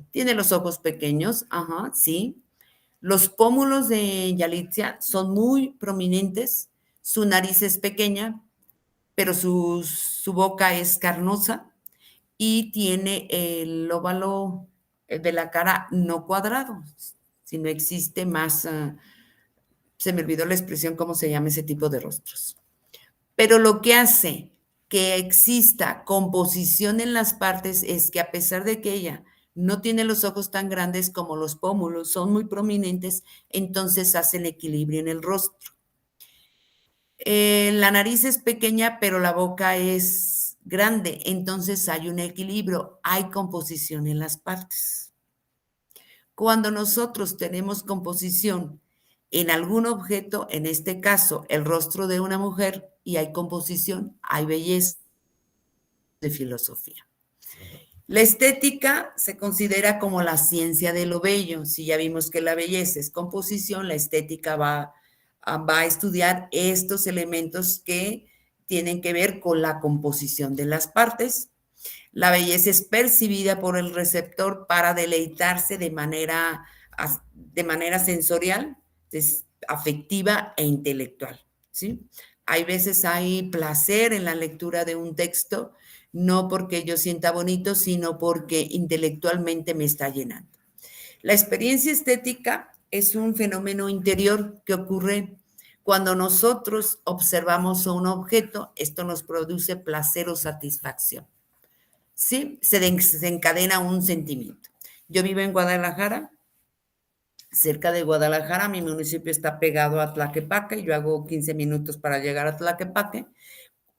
tiene los ojos pequeños, ajá, sí. Los pómulos de Yalitza son muy prominentes, su nariz es pequeña, pero su boca es carnosa y tiene el óvalo de la cara no cuadrado, sino existe más, se me olvidó la expresión, cómo se llama ese tipo de rostros. Pero lo que hace que exista composición en las partes es que a pesar de que ella no tiene los ojos tan grandes como los pómulos, son muy prominentes, entonces hace el equilibrio en el rostro. La nariz es pequeña, pero la boca es grande, entonces hay un equilibrio, hay composición en las partes. Cuando nosotros tenemos composición en algún objeto, en este caso el rostro de una mujer, y hay composición, hay belleza de filosofía. La estética se considera como la ciencia de lo bello. Si ya vimos que la belleza es composición, la estética va a estudiar estos elementos que tienen que ver con la composición de las partes. La belleza es percibida por el receptor para deleitarse de manera sensorial, afectiva e intelectual, ¿sí? Hay veces hay placer en la lectura de un texto, no porque yo sienta bonito, sino porque intelectualmente me está llenando. La experiencia estética es un fenómeno interior que ocurre cuando nosotros observamos un objeto, esto nos produce placer o satisfacción. ¿Sí? Se desencadena un sentimiento. Yo vivo en Guadalajara, cerca de Guadalajara, mi municipio está pegado a Tlaquepaque, yo hago 15 minutos para llegar a Tlaquepaque.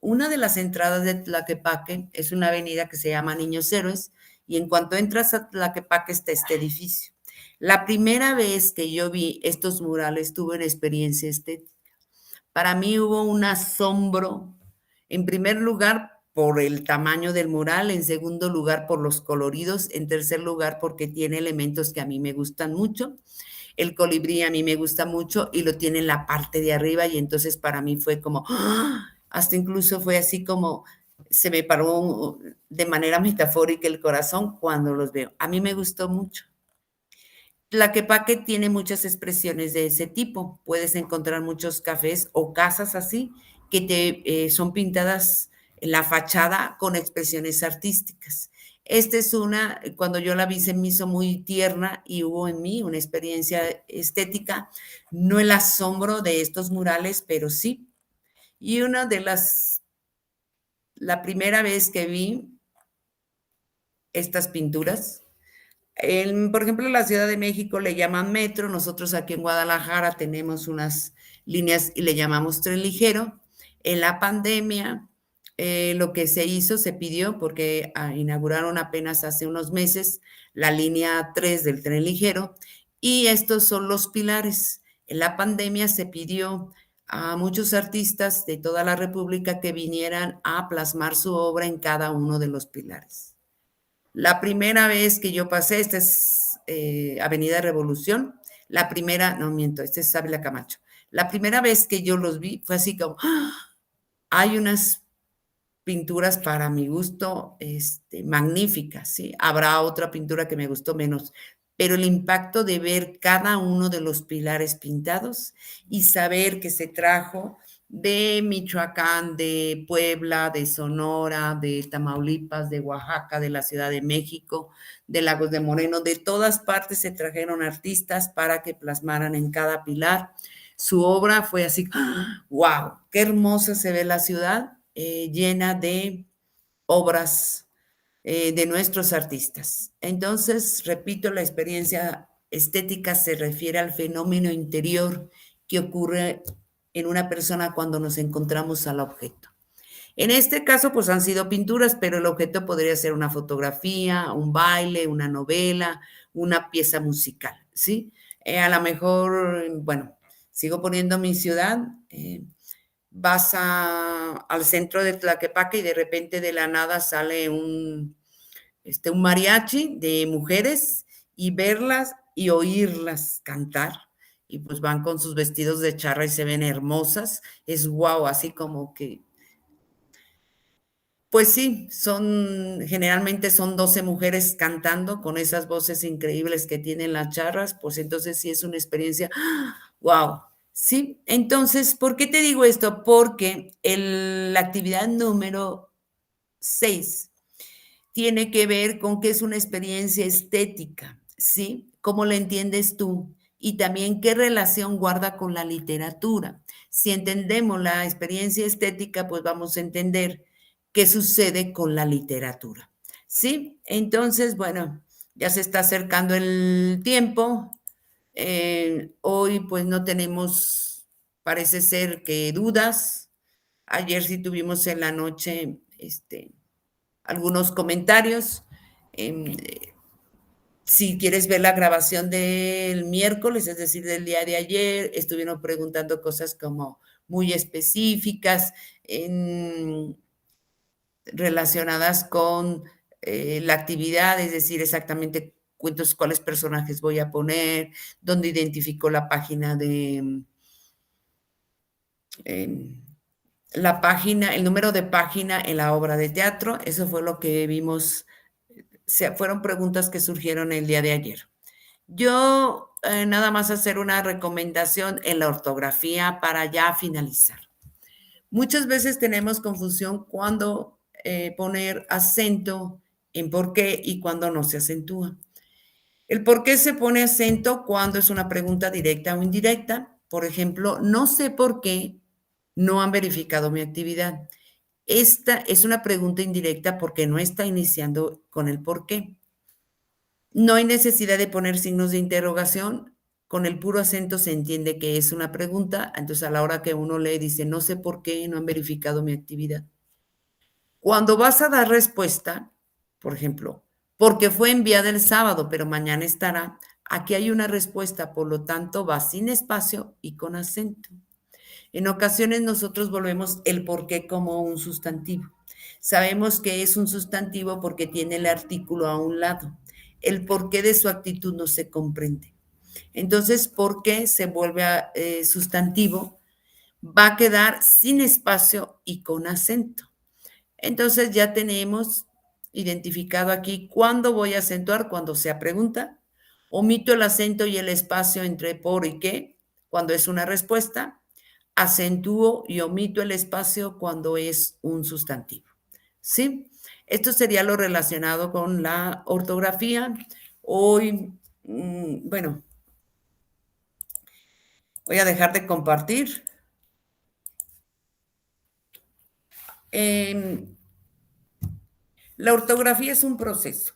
Una de las entradas de Tlaquepaque es una avenida que se llama Niños Héroes, y en cuanto entras a Tlaquepaque está este edificio. La primera vez que yo vi estos murales tuve una experiencia estética. Para mí hubo un asombro, en primer lugar, por el tamaño del mural, en segundo lugar, por los coloridos, en tercer lugar, porque tiene elementos que a mí me gustan mucho. El colibrí a mí me gusta mucho y lo tiene en la parte de arriba y entonces para mí fue como, ¡ah! Hasta incluso fue así como se me paró de manera metafórica el corazón cuando los veo. A mí me gustó mucho. Tlaquepaque tiene muchas expresiones de ese tipo. Puedes encontrar muchos cafés o casas así que son pintadas en la fachada con expresiones artísticas. Esta es una, cuando yo la vi se me hizo muy tierna y hubo en mí una experiencia estética, no el asombro de estos murales, pero sí. Y una de la primera vez que vi estas pinturas, por ejemplo, en la Ciudad de México le llaman metro, nosotros aquí en Guadalajara tenemos unas líneas y le llamamos tren ligero. En la pandemia, lo que se hizo, se pidió, porque inauguraron apenas hace unos meses la línea 3 del tren ligero, y estos son los pilares. En la pandemia se pidió a muchos artistas de toda la República que vinieran a plasmar su obra en cada uno de los pilares. La primera vez que yo pasé, esta es Avenida Revolución, la primera, no miento, este es Ávila Camacho. La primera vez que yo los vi fue así como, ¡ah! Hay unas pinturas para mi gusto magníficas, ¿sí? Habrá otra pintura que me gustó menos, pero el impacto de ver cada uno de los pilares pintados y saber que se trajo de Michoacán, de Puebla, de Sonora, de Tamaulipas, de Oaxaca, de la Ciudad de México, de Lagos de Moreno, de todas partes se trajeron artistas para que plasmaran en cada pilar. Su obra fue así, wow, qué hermosa se ve la ciudad, llena de obras de nuestros artistas. Entonces, repito, la experiencia estética se refiere al fenómeno interior que ocurre en una persona cuando nos encontramos al objeto. En este caso, pues han sido pinturas, pero el objeto podría ser una fotografía, un baile, una novela, una pieza musical, ¿sí? A lo mejor, bueno, sigo poniendo mi ciudad, vas al centro de Tlaquepaque y de repente de la nada sale un mariachi de mujeres y verlas y oírlas cantar. Y pues van con sus vestidos de charra y se ven hermosas. Es guau, así como que pues sí, generalmente son 12 mujeres cantando con esas voces increíbles que tienen las charras, pues entonces sí es una experiencia, wow. Sí, entonces, ¿por qué te digo esto? Porque la actividad número 6 tiene que ver con qué es una experiencia estética, ¿sí? ¿Cómo la entiendes tú? Y también qué relación guarda con la literatura. Si entendemos la experiencia estética, pues vamos a entender qué sucede con la literatura, ¿sí? Entonces, bueno, ya se está acercando el tiempo. Hoy pues no tenemos, parece ser que dudas. Ayer sí tuvimos en la noche, algunos comentarios. Em, si quieres ver la grabación del miércoles, es decir, del día de ayer, estuvieron preguntando cosas como muy específicas relacionadas con la actividad, es decir, exactamente cuentos cuáles personajes voy a poner, dónde identifico la página eh, el número de página en la obra de teatro. Eso fue lo que vimos, fueron preguntas que surgieron el día de ayer. Yo nada más hacer una recomendación en la ortografía para ya finalizar. Muchas veces tenemos confusión cuando poner acento en por qué y cuando no se acentúa. El por qué se pone acento cuando es una pregunta directa o indirecta. Por ejemplo, no sé por qué no han verificado mi actividad. Esta es una pregunta indirecta porque no está iniciando con el por qué. No hay necesidad de poner signos de interrogación. Con el puro acento se entiende que es una pregunta. Entonces, a la hora que uno lee, dice, no sé por qué no han verificado mi actividad. Cuando vas a dar respuesta, por ejemplo, porque fue enviada el sábado, pero mañana estará, aquí hay una respuesta, por lo tanto, va sin espacio y con acento. En ocasiones nosotros volvemos el por qué como un sustantivo. Sabemos que es un sustantivo porque tiene el artículo a un lado. El porqué de su actitud no se comprende. Entonces, ¿por qué se vuelve sustantivo? Va a quedar sin espacio y con acento. Entonces ya tenemos identificado aquí cuándo voy a acentuar cuando sea pregunta. Omito el acento y el espacio entre por y qué cuando es una respuesta. Acentúo y omito el espacio cuando es un sustantivo. ¿Sí? Esto sería lo relacionado con la ortografía. Hoy, bueno, voy a dejar de compartir. Em, la ortografía es un proceso.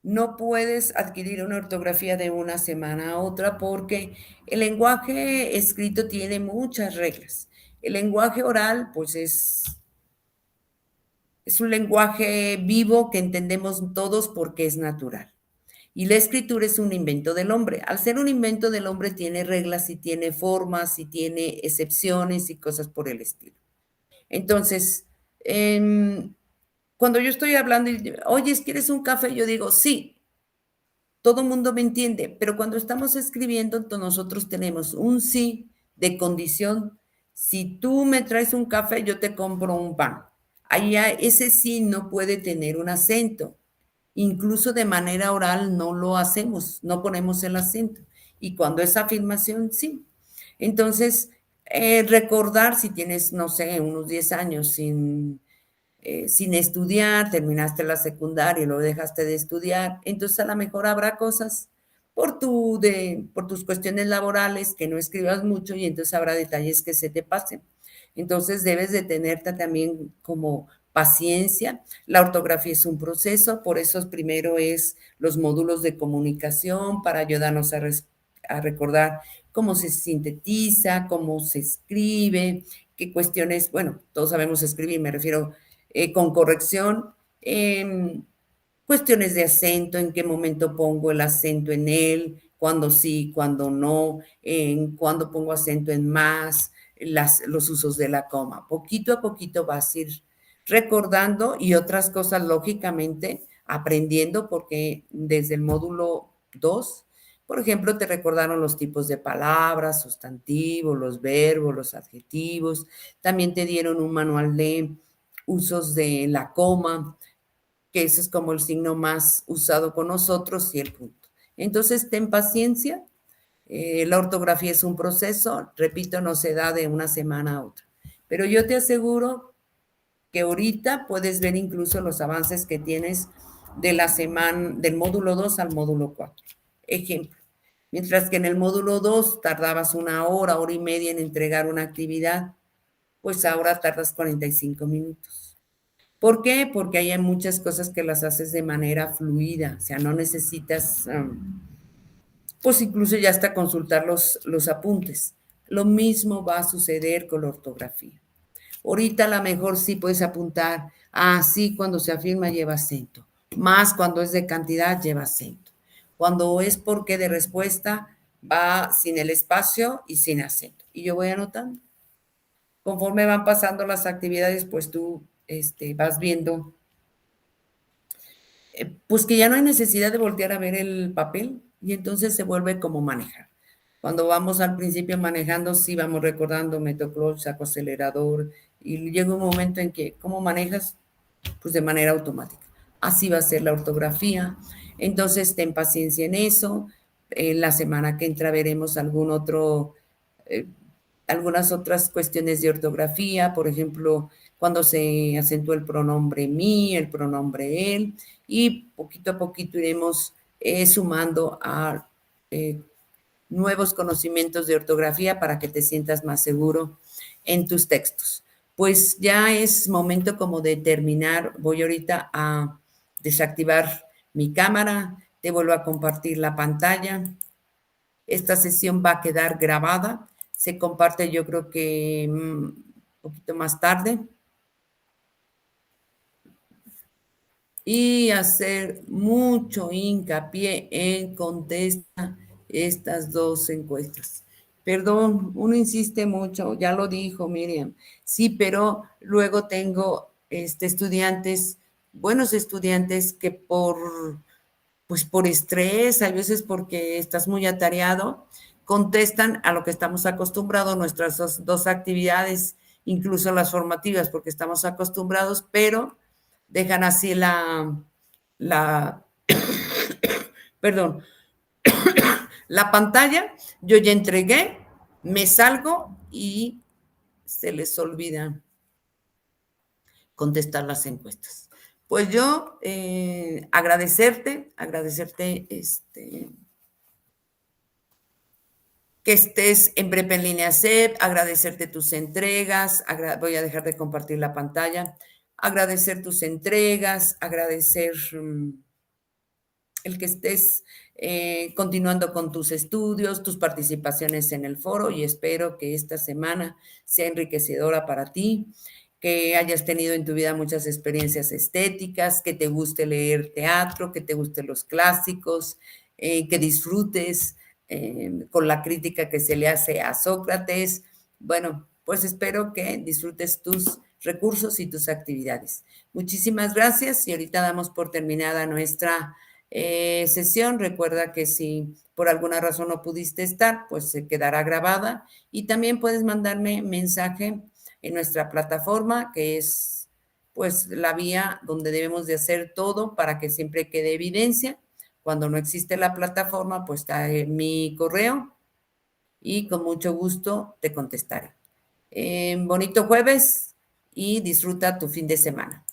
No puedes adquirir una ortografía de una semana a otra porque el lenguaje escrito tiene muchas reglas. El lenguaje oral, pues es un lenguaje vivo que entendemos todos porque es natural. Y la escritura es un invento del hombre. Al ser un invento del hombre tiene reglas y tiene formas y tiene excepciones y cosas por el estilo. Entonces, cuando yo estoy hablando y, oye, ¿quieres un café? Yo digo, sí, todo el mundo me entiende, pero cuando estamos escribiendo, nosotros tenemos un sí de condición. Si tú me traes un café, yo te compro un pan. Ahí ese sí no puede tener un acento. Incluso de manera oral no lo hacemos, no ponemos el acento. Y cuando es afirmación, sí. Entonces, recordar si tienes, no sé, unos 10 años sin estudiar, terminaste la secundaria y luego dejaste de estudiar, entonces a lo mejor habrá cosas por tus cuestiones laborales que no escribas mucho y entonces habrá detalles que se te pasen. Entonces debes de tenerte también como paciencia. La ortografía es un proceso, por eso primero es los módulos de comunicación para ayudarnos a recordar cómo se sintetiza, cómo se escribe, qué cuestiones, bueno, todos sabemos escribir, me refiero con corrección, cuestiones de acento, en qué momento pongo el acento en él, cuándo sí, cuándo no, en cuándo pongo acento en más, los usos de la coma. Poquito a poquito vas a ir recordando y otras cosas, lógicamente, aprendiendo, porque desde el módulo 2, por ejemplo, te recordaron los tipos de palabras, sustantivos, los verbos, los adjetivos. También te dieron un manual de usos de la coma, que ese es como el signo más usado con nosotros y el punto. Entonces, ten paciencia. La ortografía es un proceso, repito, no se da de una semana a otra. Pero yo te aseguro que ahorita puedes ver incluso los avances que tienes de la semana, del módulo 2 al módulo 4. Ejemplo, mientras que en el módulo 2 tardabas una hora y media en entregar una actividad, pues ahora tardas 45 minutos. ¿Por qué? Porque hay muchas cosas que las haces de manera fluida, o sea, no necesitas, pues incluso ya hasta consultar los apuntes. Lo mismo va a suceder con la ortografía. Ahorita a lo mejor sí puedes apuntar, sí, cuando se afirma lleva acento, más cuando es de cantidad lleva acento. Cuando es porque de respuesta va sin el espacio y sin acento. Y yo voy anotando. Conforme van pasando las actividades, pues tú vas viendo pues que ya no hay necesidad de voltear a ver el papel y entonces se vuelve como manejar. Cuando vamos al principio manejando, sí vamos recordando metoclutch, saco acelerador y llega un momento en que, ¿cómo manejas? Pues de manera automática. Así va a ser la ortografía. Entonces, ten paciencia en eso. La semana que entra veremos eh, algunas otras cuestiones de ortografía, por ejemplo, cuando se acentúa el pronombre mí, el pronombre él, y poquito a poquito iremos sumando a eh, nuevos conocimientos de ortografía para que te sientas más seguro en tus textos. Pues ya es momento como de terminar. Voy ahorita a desactivar mi cámara, te vuelvo a compartir la pantalla. Esta sesión va a quedar grabada. Se comparte yo creo que un poquito más tarde. Y hacer mucho hincapié en contestar estas dos encuestas. Perdón, uno insiste mucho, ya lo dijo Miriam, sí, pero luego tengo estudiantes, buenos estudiantes que pues por estrés, a veces porque estás muy atareado, contestan a lo que estamos acostumbrados, nuestras dos actividades, incluso las formativas, porque estamos acostumbrados, pero dejan así la perdón, la pantalla, yo ya entregué, me salgo y se les olvida contestar las encuestas. Pues yo, agradecerte, que estés en Prepa en Línea CEP, agradecerte tus entregas, voy a dejar de compartir la pantalla, agradecer tus entregas, agradecer el que estés continuando con tus estudios, tus participaciones en el foro y espero que esta semana sea enriquecedora para ti, que hayas tenido en tu vida muchas experiencias estéticas, que te guste leer teatro, que te gusten los clásicos, que disfrutes con la crítica que se le hace a Sócrates. Bueno, pues espero que disfrutes tus recursos y tus actividades. Muchísimas gracias y ahorita damos por terminada nuestra sesión. Recuerda que si por alguna razón no pudiste estar, pues se quedará grabada y también puedes mandarme mensaje en nuestra plataforma, que es pues la vía donde debemos de hacer todo para que siempre quede evidencia. Cuando no existe la plataforma, pues está en mi correo y con mucho gusto te contestaré. Bonito jueves y disfruta tu fin de semana.